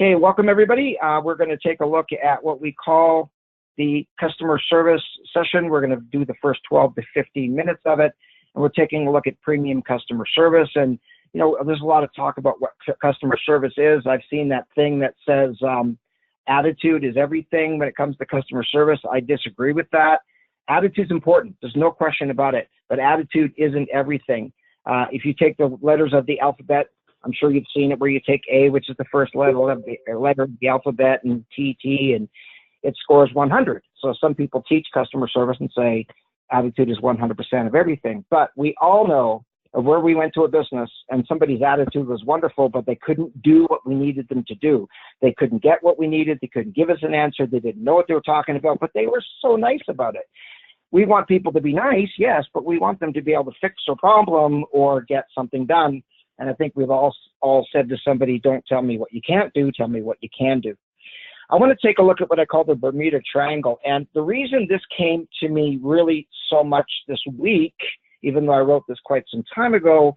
Okay, welcome everybody. We're going to take a look at what we call the customer service session. We're going to do the first 12 to 15 minutes of it, and we're taking a look at premium customer service. And you know, there's a lot of talk about what customer service is. I've seen that thing that says attitude is everything when it comes to customer service. I disagree with that. Attitude's important. There's no question about it, but attitude isn't everything. If you take the letters of the alphabet, I'm sure you've seen it where you take A, which is the first letter of the alphabet, and T, and it scores 100. So some people teach customer service and say attitude is 100% of everything. But we all know of where we went to a business and somebody's attitude was wonderful, but they couldn't do what we needed them to do. They couldn't get what we needed. They couldn't give us an answer. They didn't know what they were talking about, but they were so nice about it. We want people to be nice, yes, but we want them to be able to fix a problem or get something done. And I think we've all said to somebody, don't tell me what you can't do, tell me what you can do. I want to take a look at what I call the Bermuda Triangle. And the reason this came to me really so much this week, even though I wrote this quite some time ago,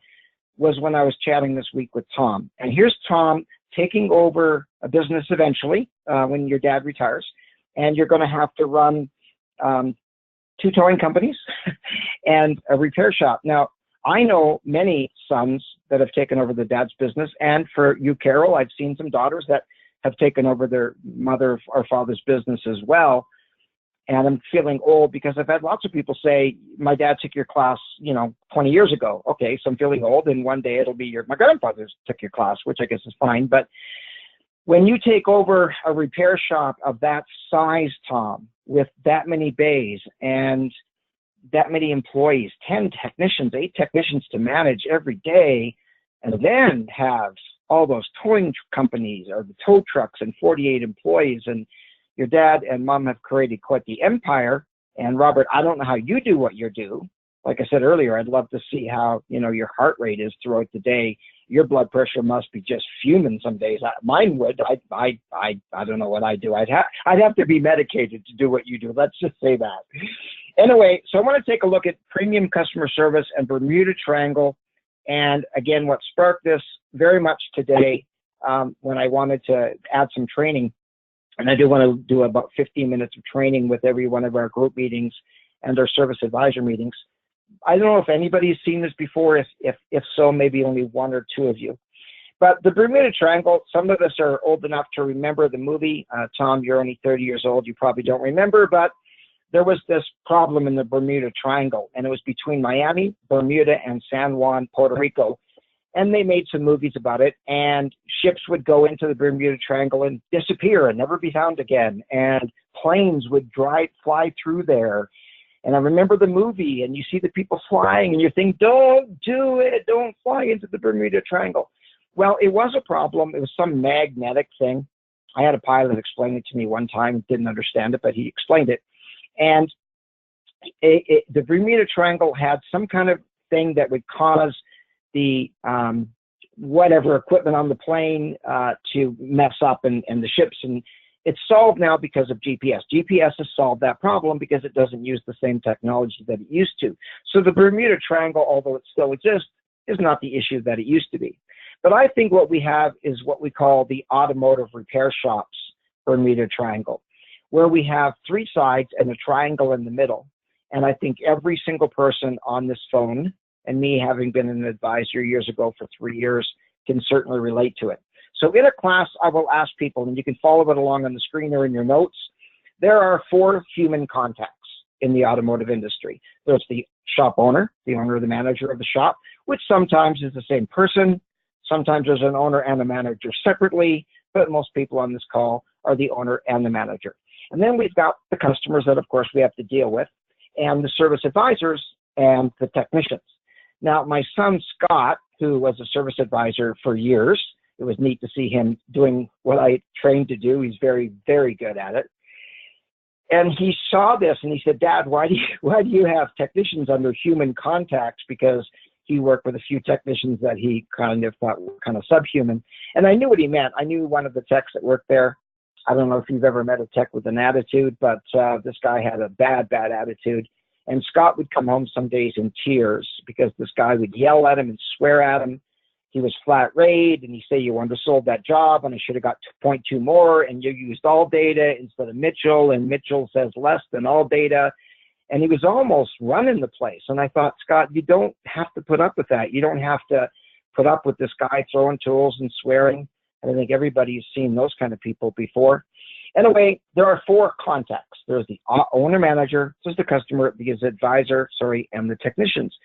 was when I was chatting this week with Tom. And here's Tom taking over a business eventually when your dad retires. And you're going to have to run 2 towing companies and a repair shop. Now, I know many sons that have taken over their dad's business, and for you, Carol, I've seen some daughters that have taken over their mother or father's business as well. And I'm feeling old because I've had lots of people say, my dad took your class, 20 years ago. Okay, so I'm feeling old, and one day it'll be my grandfather took your class, which I guess is fine. But when you take over a repair shop of that size, Tom, with that many bays and that many employees, 10 technicians, 8 technicians to manage every day, and then have all those towing companies or the tow trucks and 48 employees, and your dad and mom have created quite the empire. And Robert, I don't know how you do what you do. Like I said earlier, I'd love to see how, your heart rate is throughout the day. Your blood pressure must be just fuming some days. Mine would. I don't know what I do. I'd have to be medicated to do what you do. Let's just say that. Anyway, so I want to take a look at premium customer service and Bermuda Triangle. And again, what sparked this very much today when I wanted to add some training, and I do want to do about 15 minutes of training with every one of our group meetings and our service advisor meetings. I don't know if anybody's seen this before. If so, maybe only 1 or 2 of you. But the Bermuda Triangle, some of us are old enough to remember the movie. Tom, you're only 30 years old. You probably don't remember, but there was this problem in the Bermuda Triangle, and it was between Miami, Bermuda, and San Juan, Puerto Rico. And they made some movies about it, and ships would go into the Bermuda Triangle and disappear and never be found again. And planes would fly through there. And I remember the movie, and you see the people flying, and you think, don't do it, don't fly into the Bermuda Triangle. Well, it was a problem. It was some magnetic thing. I had a pilot explain it to me one time, didn't understand it, but he explained it. And the Bermuda Triangle had some kind of thing that would cause the whatever equipment on the plane to mess up and the ships. And it's solved now because of GPS. GPS has solved that problem because it doesn't use the same technology that it used to. So the Bermuda Triangle, although it still exists, is not the issue that it used to be. But I think what we have is what we call the Automotive Repair Shops Bermuda Triangle, where we have 3 sides and a triangle in the middle. And I think every single person on this phone, and me having been an advisor years ago for 3 years, can certainly relate to it. So in a class, I will ask people, and you can follow it along on the screen or in your notes, there are 4 human contacts in the automotive industry. There's the shop owner, the owner or the manager of the shop, which sometimes is the same person. Sometimes there's an owner and a manager separately, but most people on this call are the owner and the manager. And then we've got the customers that, of course, we have to deal with, and the service advisors and the technicians. Now, my son, Scott, who was a service advisor for years, it was neat to see him doing what I trained to do. He's very, very good at it. And he saw this and he said, Dad, why do you have technicians under human contacts? Because he worked with a few technicians that he kind of thought were kind of subhuman. And I knew what he meant. I knew one of the techs that worked there. I don't know if you've ever met a tech with an attitude, but this guy had a bad attitude. And Scott would come home some days in tears because this guy would yell at him and swear at him. he was flat rate, and he said you undersold that job, and I should have got 2.2 more, and you used all data instead of Mitchell, and Mitchell says less than all data. And he was almost running the place. And I thought, Scott, you don't have to put up with that. You don't have to put up with this guy throwing tools and swearing. And I think everybody's seen those kind of people before. Anyway, there are 4 contacts. There's the owner manager, there's the customer, there's the advisor, and the technicians.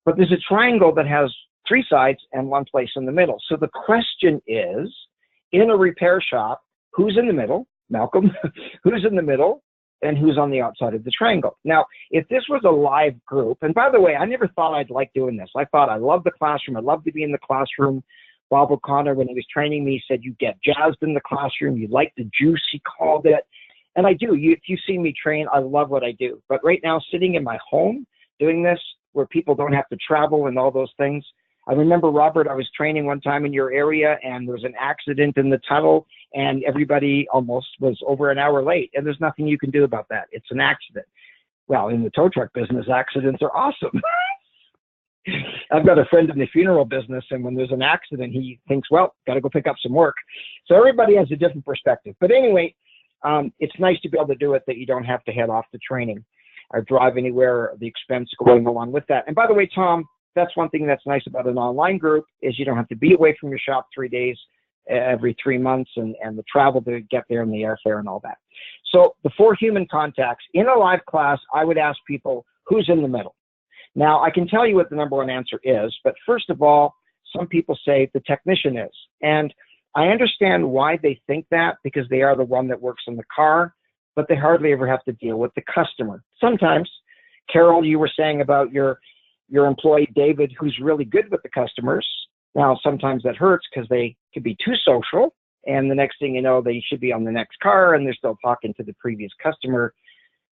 But there's a triangle that has 3 sides and 1 place in the middle. So the question is, in a repair shop, who's in the middle? Malcolm, who's in the middle? And who's on the outside of the triangle. Now, if this was a live group, and by the way, I never thought I'd like doing this. I thought I love the classroom. I love to be in the classroom. Bob O'Connor, when he was training me, said you get jazzed in the classroom. You like the juice, he called it. And I do. If you see me train, I love what I do. But right now, sitting in my home doing this, where people don't have to travel and all those things. I remember, Robert, I was training one time in your area, and there was an accident in the tunnel, and everybody almost was over an hour late, and there's nothing you can do about that. It's an accident. Well, in the tow truck business, accidents are awesome. I've got a friend in the funeral business, and when there's an accident, he thinks, well, got to go pick up some work. So everybody has a different perspective. But anyway, it's nice to be able to do it that you don't have to head off to training or drive anywhere, the expense going along with that. And by the way, Tom, that's one thing that's nice about an online group is you don't have to be away from your shop 3 days every 3 months and the travel to get there and the airfare and all that. So the 4 human contacts in a live class, I would ask people who's in the middle. Now I can tell you what the number 1 answer is, but first of all, some people say the technician is. And I understand why they think that because they are the one that works in the car, but they hardly ever have to deal with the customer. Sometimes, Carol, you were saying about your employee, David, who's really good with the customers. Now, sometimes that hurts because they could be too social, and the next thing you know, they should be on the next car, and they're still talking to the previous customer.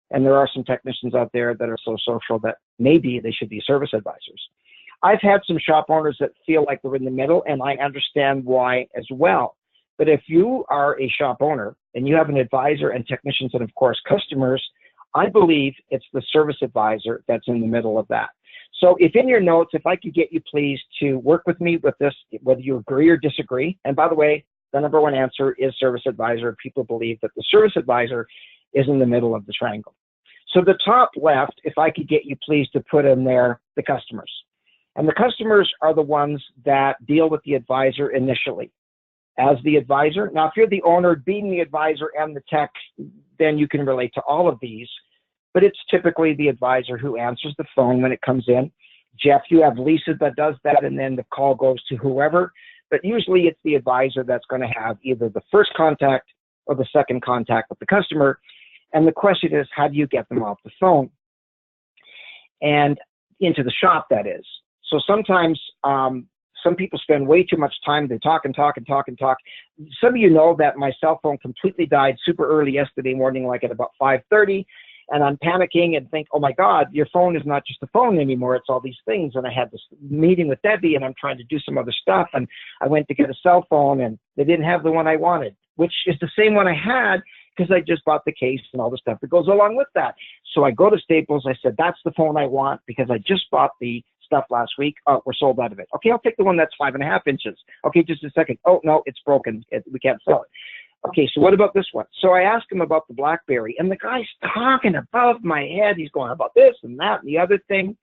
And there are some technicians out there that are so social that maybe they should be service advisors. I've had some shop owners that feel like they're in the middle, and I understand why as well. But if you are a shop owner, and you have an advisor and technicians and, of course, customers, I believe it's the service advisor that's in the middle of that. So if in your notes, if I could get you please to work with me with this, whether you agree or disagree. And by the way, the number 1 answer is service advisor. People believe that the service advisor is in the middle of the triangle. So the top left, if I could get you please to put in there the customers. And the customers are the ones that deal with the advisor initially. As the advisor, now if you're the owner, being the advisor and the tech, then you can relate to all of these. But it's typically the advisor who answers the phone when it comes in. Jeff, you have Lisa that does that, and then the call goes to whoever. But usually it's the advisor that's going to have either the first contact or the second contact with the customer. And the question is, how do you get them off the phone and into the shop, that is? So sometimes some people spend way too much time. They talk and talk and talk and talk. Some of you know that my cell phone completely died super early yesterday morning, like at about 5:30. And I'm panicking and think, oh my God, your phone is not just a phone anymore. It's all these things. And I had this meeting with Debbie and I'm trying to do some other stuff. And I went to get a cell phone and they didn't have the one I wanted, which is the same one I had because I just bought the case and all the stuff that goes along with that. So I go to Staples. I said, that's the phone I want because I just bought the stuff last week. Oh, we're sold out of it. Okay, I'll take the one that's 5.5 inches. Okay, just a second. Oh, no, it's broken. We can't sell it. Okay, so what about this one? So I asked him about the BlackBerry, and the guy's talking above my head. He's going about this and that and the other thing.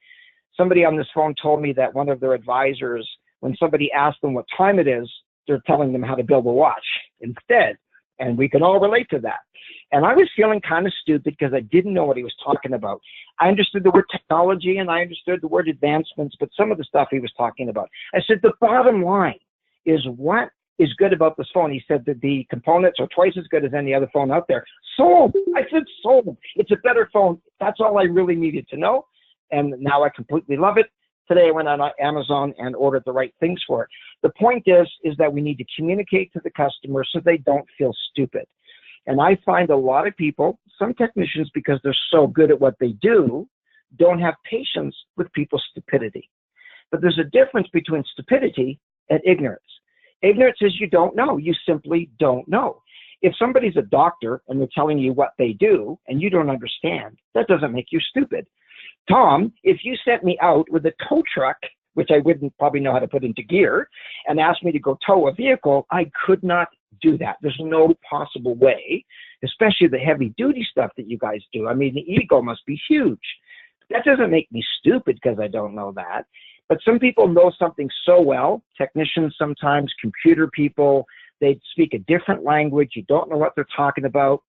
Somebody on this phone told me that one of their advisors, when somebody asked them what time it is, they're telling them how to build a watch instead. And we can all relate to that. And I was feeling kind of stupid because I didn't know what he was talking about. I understood the word technology and I understood the word advancements, but some of the stuff he was talking about. I said, the bottom line is what is good about this phone. He said that the components are twice as good as any other phone out there. Sold. I said sold. It's a better phone. That's all I really needed to know. And now I completely love it. Today I went on Amazon and ordered the right things for it. The point is that we need to communicate to the customer so they don't feel stupid. And I find a lot of people, some technicians, because they're so good at what they do, don't have patience with people's stupidity. But there's a difference between stupidity and ignorance. Ignorance is you don't know. You simply don't know. If somebody's a doctor and they're telling you what they do and you don't understand, that doesn't make you stupid. Tom, if you sent me out with a tow truck which I wouldn't probably know how to put into gear, and asked me to go tow a vehicle, I could not do that. There's no possible way, especially the heavy duty stuff that you guys do. I mean, the ego must be huge. That doesn't make me stupid because I don't know that. But some people know something so well, technicians sometimes, computer people, they speak a different language. You don't know what they're talking about.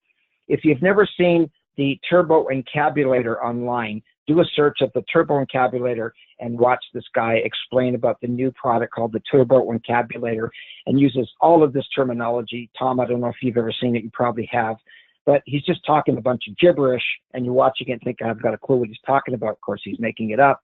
If you've never seen the Turbo Encabulator online, do a search of the Turbo Encabulator and watch this guy explain about the new product called the Turbo Encabulator, and uses all of this terminology. Tom, I don't know if you've ever seen it, you probably have, but he's just talking a bunch of gibberish, and you're watching it and think, I've got a clue what he's talking about. Of course, he's making it up.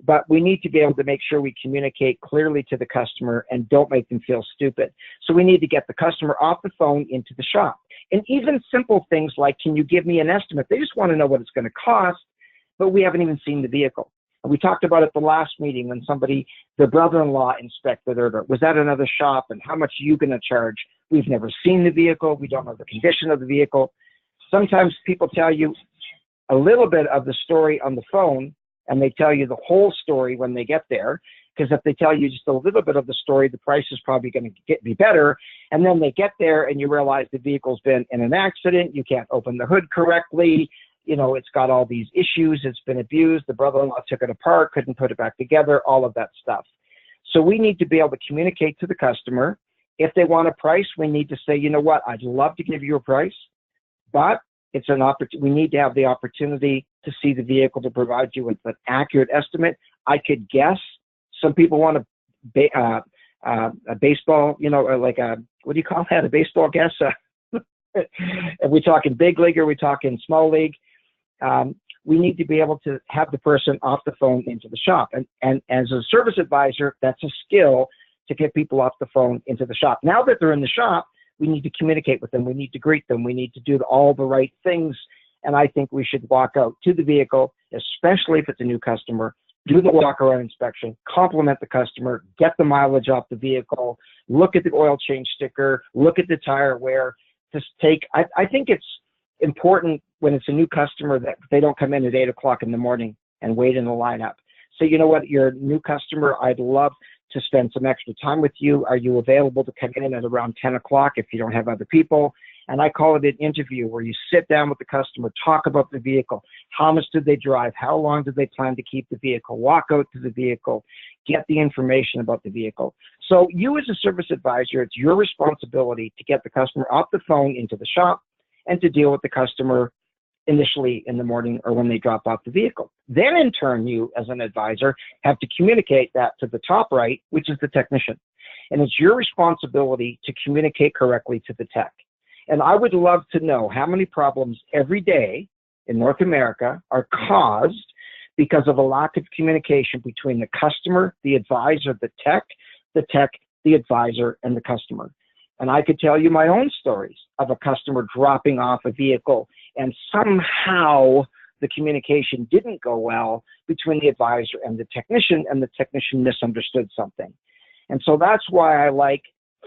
But we need to be able to make sure we communicate clearly to the customer and don't make them feel stupid. So we need to get the customer off the phone into the shop. And even simple things like, can you give me an estimate? They just want to know what it's going to cost, but we haven't even seen the vehicle. And we talked about it the last meeting when the brother-in-law inspected it, or was at another shop, and how much are you going to charge? We've never seen the vehicle. We don't know the condition of the vehicle. Sometimes people tell you a little bit of the story on the phone, and they tell you the whole story when they get there, because if they tell you just a little bit of the story, the price is probably going to be better. And then they get there and you realize the vehicle's been in an accident, you can't open the hood correctly, it's got all these issues, it's been abused, the brother-in-law took it apart, couldn't put it back together, all of that stuff. So we need to be able to communicate to the customer. If they want a price, we need to say, you know what, I'd love to give you a price, but it's an we need to have the opportunity to see the vehicle to provide you with an accurate estimate. I could guess. Some people want a baseball, or like what do you call that? A baseball guess? Are we talking big league or are we talking small league? We need to be able to have the person off the phone into the shop. And as a service advisor, that's a skill to get people off the phone into the shop. Now that they're in the shop, we need to communicate with them. We need to greet them. We need to do all the right things. And I think we should walk out to the vehicle, especially if it's a new customer, do the walk-around inspection, compliment the customer, get the mileage off the vehicle, look at the oil change sticker, look at the tire wear. I think it's important when it's a new customer that they don't come in at 8 o'clock in the morning and wait in the lineup. So you know what, you're a new customer, I'd love to spend some extra time with you. Are you available to come in at around 10 o'clock if you don't have other people? And I call it an interview where you sit down with the customer, talk about the vehicle. How much did they drive? How long did they plan to keep the vehicle? Walk out to the vehicle, get the information about the vehicle. So you as a service advisor, it's your responsibility to get the customer off the phone into the shop and to deal with the customer initially in the morning or when they drop off the vehicle. Then in turn, you as an advisor have to communicate that to the top right, which is the technician. And it's your responsibility to communicate correctly to the tech. And I would love to know how many problems every day in North America are caused because of a lack of communication between the customer, the advisor, the tech, the advisor, and the customer. And I could tell you my own stories of a customer dropping off a vehicle and somehow the communication didn't go well between the advisor and the technician misunderstood something. And so that's why I like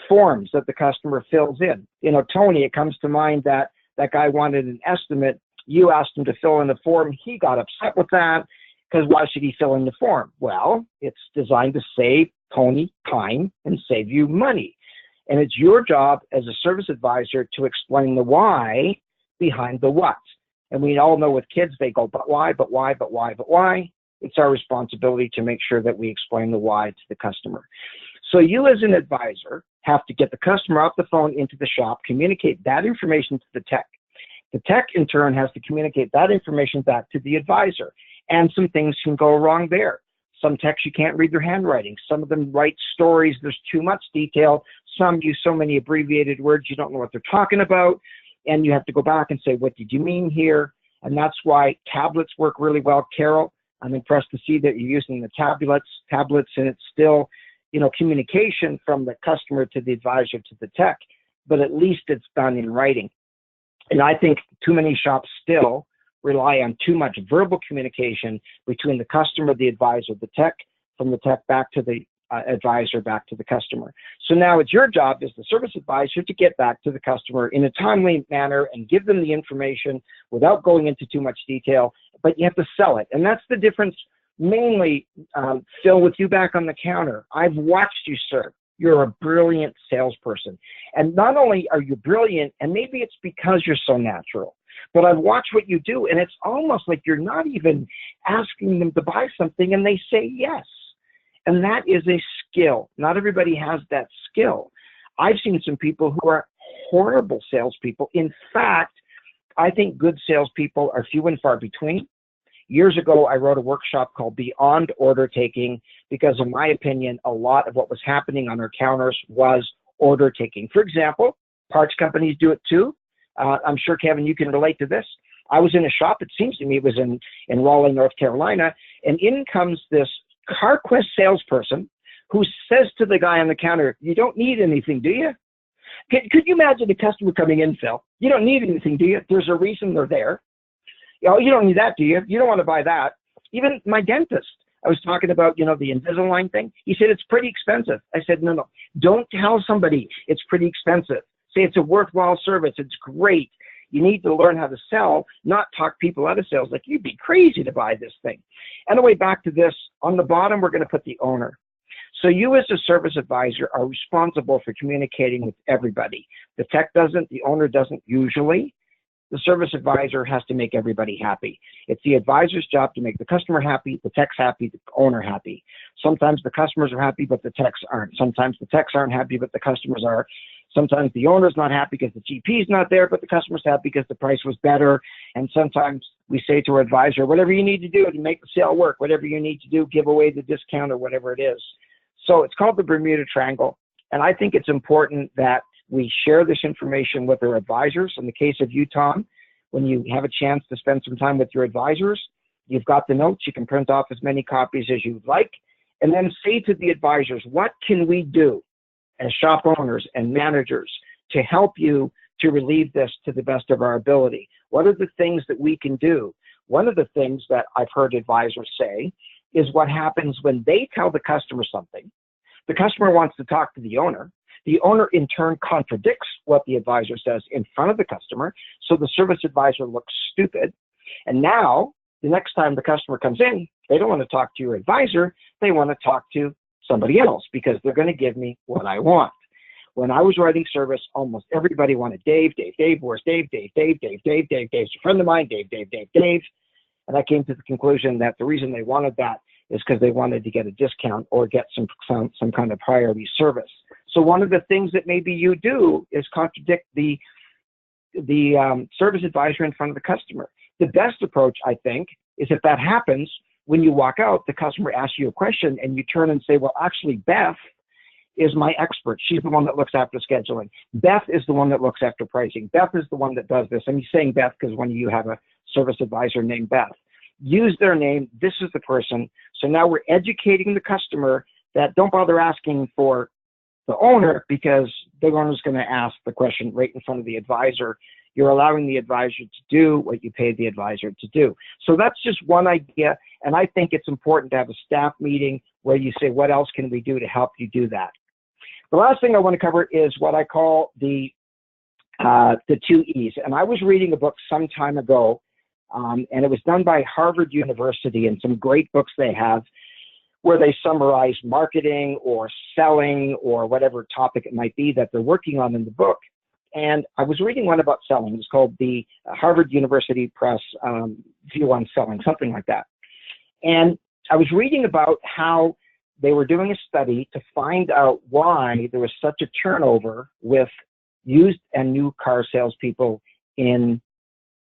forms that the customer fills in. Tony, it comes to mind that guy wanted an estimate. You asked him to fill in the form. He got upset with that because why should he fill in the form? Well, it's designed to save Tony time and save you money. And it's your job as a service advisor to explain the why behind the what. And we all know with kids, they go, but why, but why, but why, but why? It's our responsibility to make sure that we explain the why to the customer. So you as an advisor have to get the customer off the phone into the shop, communicate that information to the tech. The tech in turn has to communicate that information back to the advisor. And some things can go wrong there. Some techs, you can't read their handwriting. Some of them write stories. There's too much detail. Some use so many abbreviated words, you don't know what they're talking about. And you have to go back and say, what did you mean here? And that's why tablets work really well. Carol, I'm impressed to see that you're using the tablets, and it's still, communication from the customer to the advisor to the tech, but at least it's done in writing. And I think too many shops still rely on too much verbal communication between the customer, the advisor, the tech, from the tech back to the advisor, back to the customer. So now it's your job as the service advisor to get back to the customer in a timely manner and give them the information without going into too much detail, but you have to sell it. And that's the difference mainly, Phil, with you back on the counter, I've watched you, sir. You're a brilliant salesperson. And not only are you brilliant, and maybe it's because you're so natural, but I've watched what you do, and it's almost like you're not even asking them to buy something, and they say yes. And that is a skill. Not everybody has that skill. I've seen some people who are horrible salespeople. In fact, I think good salespeople are few and far between. Years ago, I wrote a workshop called Beyond Order Taking because, in my opinion, a lot of what was happening on our counters was order taking. For example, parts companies do it too. I'm sure, Kevin, you can relate to this. I was in a shop, it seems to me it was in Raleigh, North Carolina, and in comes this CarQuest salesperson who says to the guy on the counter, "You don't need anything, do you?" Could you imagine a customer coming in, Phil? "You don't need anything, do you? There's a reason they're there. Oh, you don't need that, do you? You don't want to buy that." Even my dentist, I was talking about, the Invisalign thing. He said, "It's pretty expensive." I said, no. Don't tell somebody it's pretty expensive. Say it's a worthwhile service. It's great. You need to learn how to sell, not talk people out of sales. Like, you'd be crazy to buy this thing. Anyway, back to this. On the bottom, we're going to put the owner. So you as a service advisor are responsible for communicating with everybody. The tech doesn't, the owner doesn't usually. The service advisor has to make everybody happy. It's the advisor's job to make the customer happy, the tech's happy, the owner happy. Sometimes the customers are happy, but the techs aren't. Sometimes the techs aren't happy, but the customers are. Sometimes the owner's not happy because the GP's not there, but the customer's happy because the price was better. And sometimes we say to our advisor, whatever you need to do to make the sale work, whatever you need to do, give away the discount or whatever it is. So it's called the Bermuda Triangle. And I think it's important that we share this information with our advisors. In the case of you, Tom, when you have a chance to spend some time with your advisors, you've got the notes. You can print off as many copies as you'd like. And then say to the advisors, what can we do as shop owners and managers to help you to relieve this to the best of our ability? What are the things that we can do? One of the things that I've heard advisors say is what happens when they tell the customer something. The customer wants to talk to the owner. The owner, in turn, contradicts what the advisor says in front of the customer, so the service advisor looks stupid. And now, the next time the customer comes in, they don't want to talk to your advisor. They want to talk to somebody else because they're going to give me what I want. When I was writing service, almost everybody wanted Dave. Where's Dave? Dave's a friend of mine. Dave. And I came to the conclusion that the reason they wanted that is because they wanted to get a discount or get some kind of priority service. So one of the things that maybe you do is contradict the service advisor in front of the customer. The best approach, I think, is if that happens, when you walk out, the customer asks you a question and you turn and say, well, actually, Beth is my expert. She's the one that looks after scheduling. Beth is the one that looks after pricing. Beth is the one that does this. I'm saying Beth because one of you have a service advisor named Beth. Use their name. This is the person. So now we're educating the customer that don't bother asking for the owner because the owner's going to ask the question right in front of the advisor. You're allowing the advisor to do what you paid the advisor to do. So that's just one idea. And I think it's important to have a staff meeting where you say, what else can we do to help you do that? The last thing I want to cover is what I call the 2 E's. And I was reading a book some time ago, and it was done by Harvard University, and some great books they have where they summarize marketing or selling or whatever topic it might be that they're working on in the book. And I was reading one about selling. It's called the Harvard University Press View on Selling, something like that. And I was reading about how they were doing a study to find out why there was such a turnover with used and new car salespeople in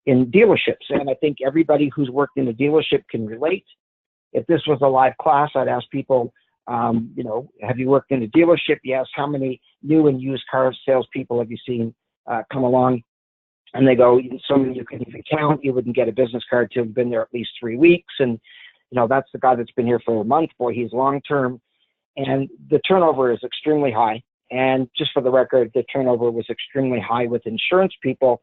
dealerships. And I think everybody who's worked in a dealership can relate. If this was a live class, I'd ask people, have you worked in a dealership? Yes. How many new and used car salespeople have you seen come along? And they go, so many you couldn't even count. You wouldn't get a business card till you've been there at least 3 weeks. And, that's the guy that's been here for a month. Boy, he's long-term. And the turnover is extremely high. And just for the record, the turnover was extremely high with insurance people.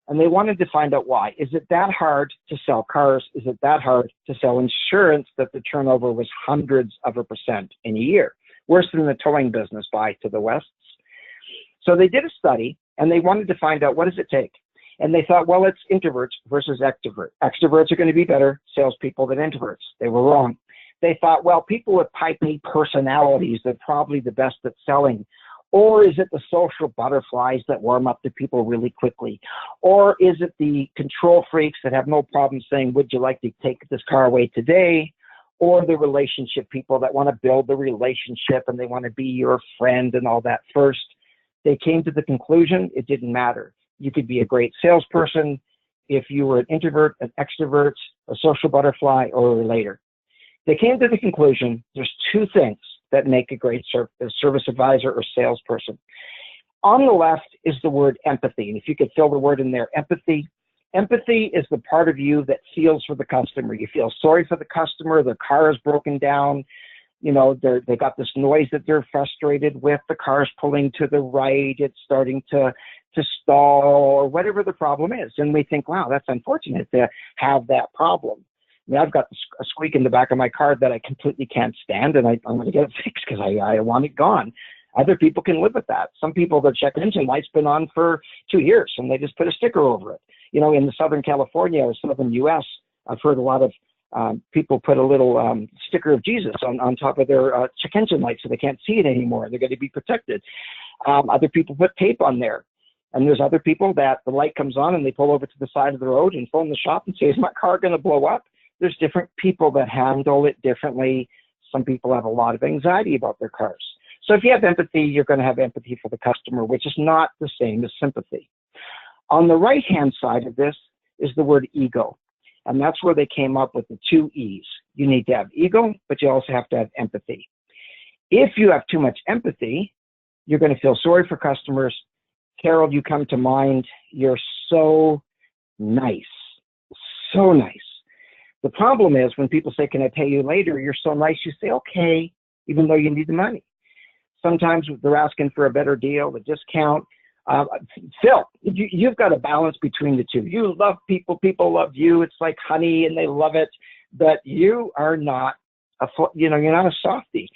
And they wanted to find out why. Is it that hard to sell cars? Is it that hard to sell insurance that the turnover was hundreds of a percent in a year? Worse than the towing business by to the west. So they did a study, and they wanted to find out, what does it take? And they thought, well, it's introverts versus extroverts. Extroverts are going to be better salespeople than introverts. They were wrong. They thought, well, people with type A personalities, they're probably the best at selling. Or is it the social butterflies that warm up to people really quickly? Or is it the control freaks that have no problem saying, would you like to take this car away today? Or the relationship people that want to build the relationship and they want to be your friend and all that first. They came to the conclusion it didn't matter. You could be a great salesperson if you were an introvert, an extrovert, a social butterfly, or a relator. They came to the conclusion there's two things that make a great service advisor or salesperson. On the left is the word empathy. And if you could fill the word in there, empathy. Empathy is the part of you that feels for the customer. You feel sorry for the customer. The car is broken down. You know, they got this noise that they're frustrated with. The car's pulling to the right. It's starting to stall or whatever the problem is. And we think, wow, that's unfortunate to have that problem. I mean, I've got a squeak in the back of my car that I completely can't stand, and I'm going to get it fixed because I want it gone. Other people can live with that. Some people, their check engine light's been on for 2 years, and they just put a sticker over it. You know, in the Southern California or Southern U.S., I've heard a lot of people put a little sticker of Jesus on top of their check engine light so they can't see it anymore. They're going to be protected. Other people put tape on there. And there's other people that the light comes on and they pull over to the side of the road and phone the shop and say, is my car going to blow up? There's different people that handle it differently. Some people have a lot of anxiety about their cars. So if you have empathy, you're going to have empathy for the customer, which is not the same as sympathy. On the right-hand side of this is the word ego. And that's where they came up with the 2 E's. You need to have ego, but you also have to have empathy. If you have too much empathy, you're going to feel sorry for customers. Carol, you come to mind. You're so nice. So nice. The problem is when people say, can I pay you later? You're so nice. You say, okay, even though you need the money. Sometimes they're asking for a better deal, a discount. Phil, you've got a balance between the two. You love people. People love you. It's like honey and they love it. But you are not you're not a softie.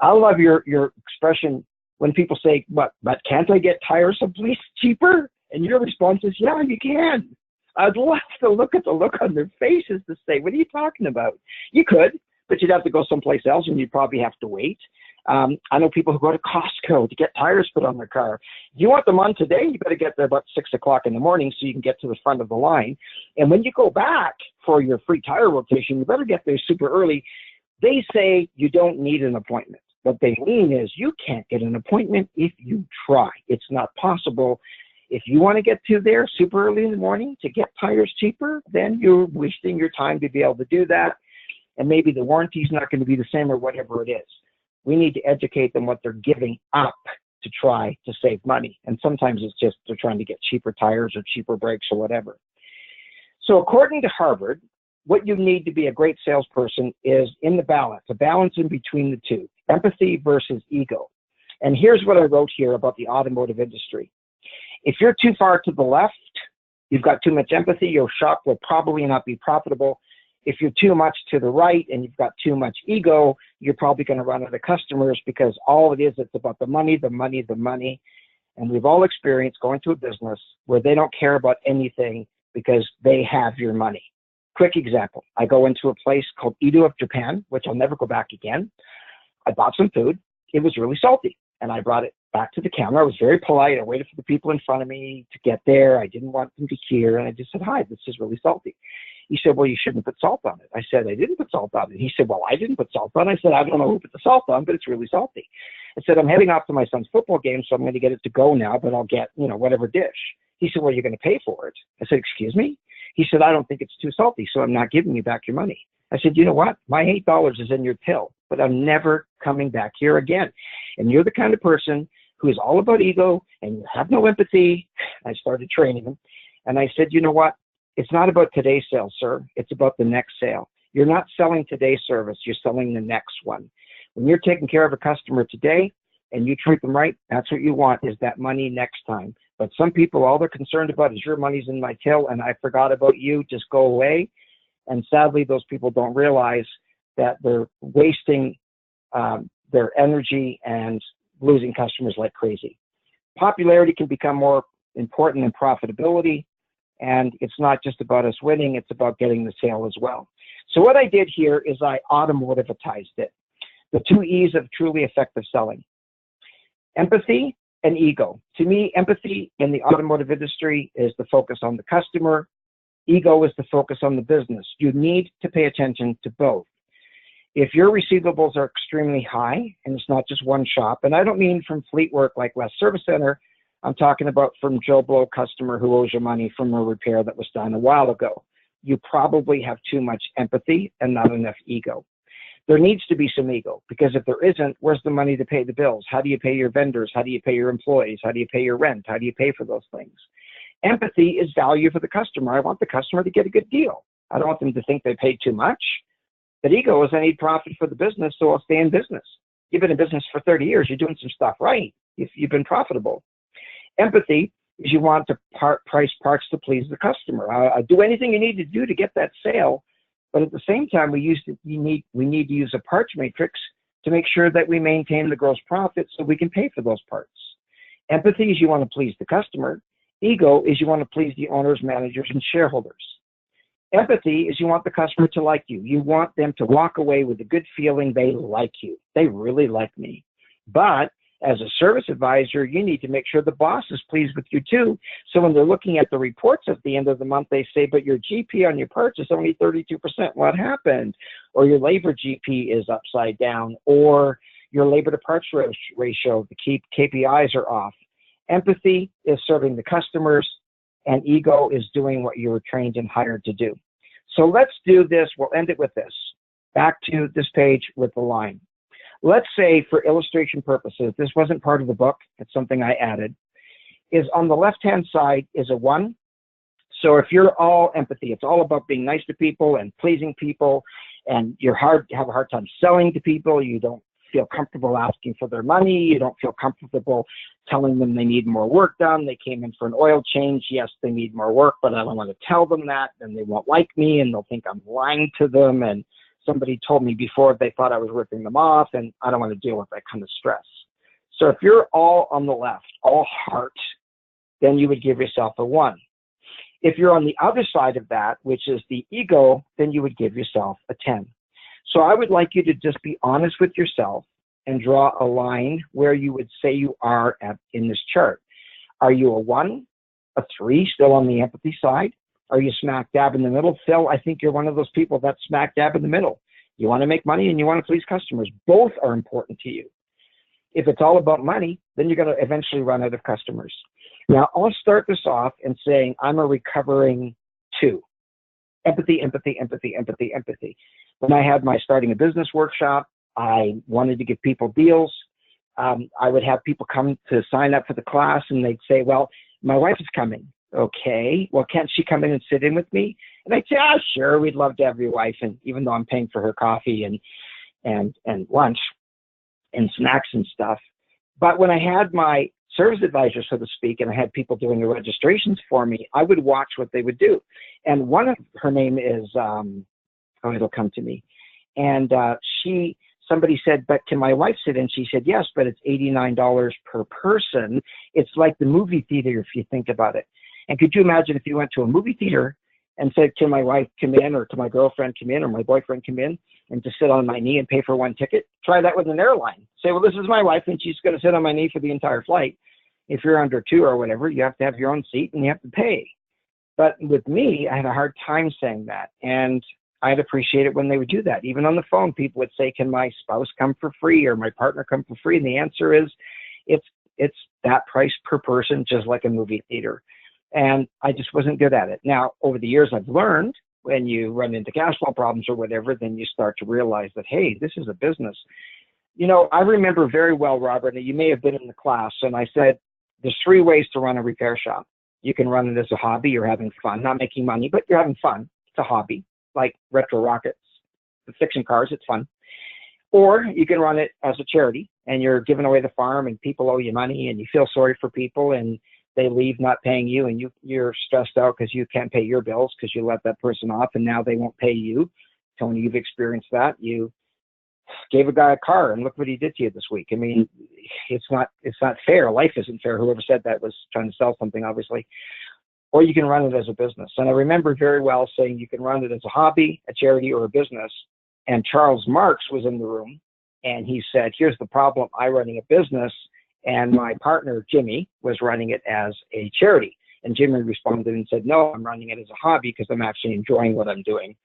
I love your expression when people say, but can't I get tires someplace cheaper? And your response is, yeah, you can. I'd love to look at the look on their faces to say, what are you talking about? You could, but you'd have to go someplace else and you'd probably have to wait. I know people who go to Costco to get tires put on their car. If you want them on today, you better get there about 6 o'clock in the morning so you can get to the front of the line. And when you go back for your free tire rotation, you better get there super early. They say you don't need an appointment. What they mean is you can't get an appointment if you try. It's not possible. If you want to get to there super early in the morning to get tires cheaper, then you're wasting your time to be able to do that. And maybe the warranty's not going to be the same or whatever it is. We need to educate them what they're giving up to try to save money. And sometimes it's just they're trying to get cheaper tires or cheaper brakes or whatever. So according to Harvard, what you need to be a great salesperson is in the balance, a balance in between the two, empathy versus ego. And here's what I wrote here about the automotive industry. If you're too far to the left, you've got too much empathy, your shop will probably not be profitable. If you're too much to the right and you've got too much ego, you're probably going to run out of customers because all it is, it's about the money, the money, the money. And we've all experienced going to a business where they don't care about anything because they have your money. Quick example. I go into a place called Edo of Japan, which I'll never go back again. I bought some food. It was really salty. And I brought it back to the counter. I was very polite. I waited for the people in front of me to get there. I didn't want them to hear. And I just said, hi, this is really salty. He said, well, you shouldn't put salt on it. I said, I didn't put salt on it. He said, well, I didn't put salt on it. I said, I don't know who put the salt on, but it's really salty. I said, I'm heading off to my son's football game, so I'm going to get it to go now, but I'll get, whatever dish. He said, well, you're going to pay for it. I said, excuse me? He said, I don't think it's too salty, so I'm not giving you back your money. I said, you know what? My $8 is in your till, but I'm never coming back here again. And you're the kind of person who is all about ego and you have no empathy. I started training him. And I said, you know what? It's not about today's sale, sir. It's about the next sale. You're not selling today's service. You're selling the next one. When you're taking care of a customer today and you treat them right, that's what you want, is that money next time. But some people, all they're concerned about is your money's in my till and I forgot about you. Just go away. And sadly, those people don't realize that they're wasting their energy and losing customers like crazy. Popularity can become more important than profitability. And it's not just about us winning, it's about getting the sale as well. So what I did here is I automotivatized it. The 2 E's of truly effective selling. Empathy and ego. To me, empathy in the automotive industry is the focus on the customer. Ego is the focus on the business. You need to pay attention to both. If your receivables are extremely high, and it's not just one shop, and I don't mean from fleet work like West Service Center, I'm talking about from Joe Blow customer who owes you money from a repair that was done a while ago. You probably have too much empathy and not enough ego. There needs to be some ego, because if there isn't, where's the money to pay the bills? How do you pay your vendors? How do you pay your employees? How do you pay your rent? How do you pay for those things? Empathy is value for the customer. I want the customer to get a good deal. I don't want them to think they paid too much. But ego is I need profit for the business, so I'll stay in business. You've been in business for 30 years. You're doing some stuff right. You've been profitable. Empathy is you want to price parts to please the customer. I do anything you need to do to get that sale. But at the same time, we need to use a parts matrix to make sure that we maintain the gross profit so we can pay for those parts. Empathy is you want to please the customer. Ego is you want to please the owners, managers, and shareholders. Empathy is you want the customer to like you. You want them to walk away with a good feeling they like you. They really like me. But as a service advisor, you need to make sure the boss is pleased with you too. So when they're looking at the reports at the end of the month, they say, but your GP on your parts is only 32%. What happened? Or your labor GP is upside down, or your labor to parts ratio, the KPIs are off. Empathy is serving the customers, and ego is doing what you were trained and hired to do. So let's do this. We'll end it with this. Back to this page with the line. Let's say, for illustration purposes, this wasn't part of the book, it's something I added, is on the left-hand side is a 1. So if you're all empathy, it's all about being nice to people and pleasing people, and you have a hard time selling to people, you don't feel comfortable asking for their money, you don't feel comfortable telling them they need more work done, they came in for an oil change, yes, they need more work, but I don't want to tell them that, and they won't like me, and they'll think I'm lying to them, and somebody told me before they thought I was ripping them off, and I don't want to deal with that kind of stress. So if you're all on the left, all heart, then you would give yourself a 1. If you're on the other side of that, which is the ego, then you would give yourself a 10. So I would like you to just be honest with yourself and draw a line where you would say you are in this chart. Are you a 1, a 3, still on the empathy side? Are you smack dab in the middle? Phil, I think you're one of those people that's smack dab in the middle. You want to make money and you want to please customers. Both are important to you. If it's all about money, then you're going to eventually run out of customers. Now, I'll start this off in saying I'm a recovering 2. Empathy, empathy, empathy, empathy, empathy. When I had my starting a business workshop, I wanted to give people deals. I would have people come to sign up for the class, and they'd say, well, my wife is coming. Okay, well, can't she come in and sit in with me? And I'd say, sure, we'd love to have your wife. And even though I'm paying for her coffee and lunch and snacks and stuff. But when I had my service advisor, so to speak, and I had people doing the registrations for me, I would watch what they would do. And one of her name is, it'll come to me. And somebody said, but can my wife sit in? She said, yes, but it's $89 per person. It's like the movie theater if you think about it. And could you imagine if you went to a movie theater and said, can my wife come in, or can my girlfriend come in, or my boyfriend come in, and just sit on my knee and pay for 1 ticket? Try that with an airline. Say, well, this is my wife, and she's going to sit on my knee for the entire flight. If you're under 2 or whatever, you have to have your own seat and you have to pay. But with me, I had a hard time saying that. And I'd appreciate it when they would do that. Even on the phone, people would say, can my spouse come for free, or my partner come for free? And the answer is, it's that price per person, just like a movie theater. And I just wasn't good at it. Now, over the years, I've learned when you run into cash flow problems or whatever, then you start to realize that, hey, this is a business. You know, I remember very well, Robert, and you may have been in the class, and I said, there's 3 ways to run a repair shop. You can run it as a hobby. You're having fun, not making money, but you're having fun. It's a hobby, like retro rockets, fixing cars. It's fun. Or you can run it as a charity, and you're giving away the farm, and people owe you money, and you feel sorry for people, and they leave not paying you, and you're stressed out because you can't pay your bills because you let that person off, and now they won't pay you. Tony, you've experienced that. You gave a guy a car, and look what he did to you this week. I mean, it's not fair. Life isn't fair. Whoever said that was trying to sell something, obviously. or you can run it as a business. And I remember very well saying you can run it as a hobby, a charity, or a business. And Charles Marks was in the room, and he said, here's the problem. I'm running a business, and my partner, Jimmy, was running it as a charity. And Jimmy responded and said, no, I'm running it as a hobby because I'm actually enjoying what I'm doing.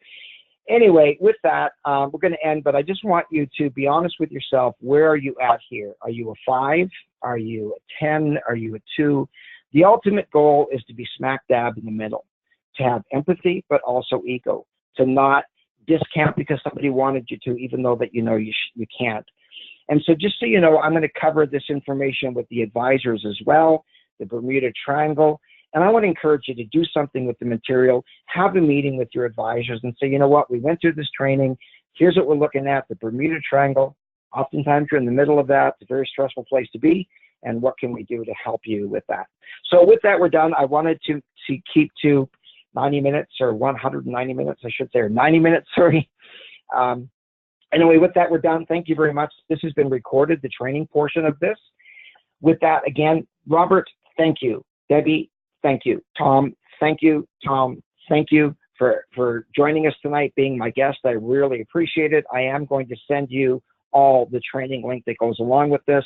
Anyway, with that, we're going to end, but I just want you to be honest with yourself. Where are you at here? Are you a 5? Are you a 10? Are you a 2? The ultimate goal is to be smack dab in the middle, to have empathy, but also ego, to not discount because somebody wanted you to, even though that you know you can't. And so just so you know, I'm going to cover this information with the advisors as well, the Bermuda Triangle. And I want to encourage you to do something with the material, have a meeting with your advisors and say, you know what, we went through this training. Here's what we're looking at, the Bermuda Triangle. Oftentimes you're in the middle of that. It's a very stressful place to be. And what can we do to help you with that? So with that, we're done. I wanted to keep to 90 minutes or 190 minutes, I should say, or 90 minutes, sorry. Anyway, with that, we're done. Thank you very much. This has been recorded, the training portion of this. With that, again, Robert, thank you. Debbie, thank you. Tom, thank you. Tom, thank you for joining us tonight, being my guest. I really appreciate it. I am going to send you all the training link that goes along with this.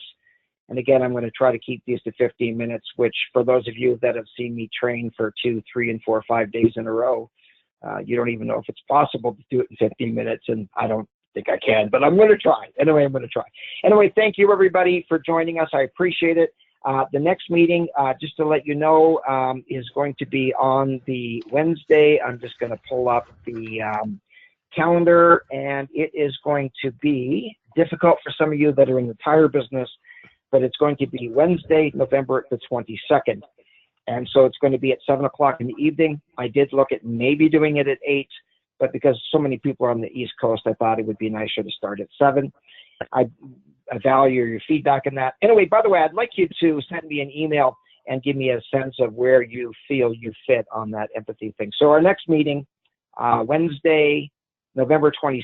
And again, I'm going to try to keep these to 15 minutes, which for those of you that have seen me train for 2, 3, and 4, 5 days in a row, you don't even know if it's possible to do it in 15 minutes. And I don't think I can, but I'm going to try. Anyway, I'm going to try. Anyway, thank you everybody for joining us. I appreciate it. The next meeting, just to let you know, is going to be on the Wednesday. I'm just going to pull up the calendar, and it is going to be difficult for some of you that are in the tire business, but it's going to be Wednesday, November the 22nd. And so it's going to be at 7 o'clock in the evening. I did look at maybe doing it at 8, but because so many people are on the East Coast, I thought it would be nicer to start at 7. I value your feedback on that. Anyway, by the way, I'd like you to send me an email and give me a sense of where you feel you fit on that empathy thing. So our next meeting, Wednesday, November 22nd.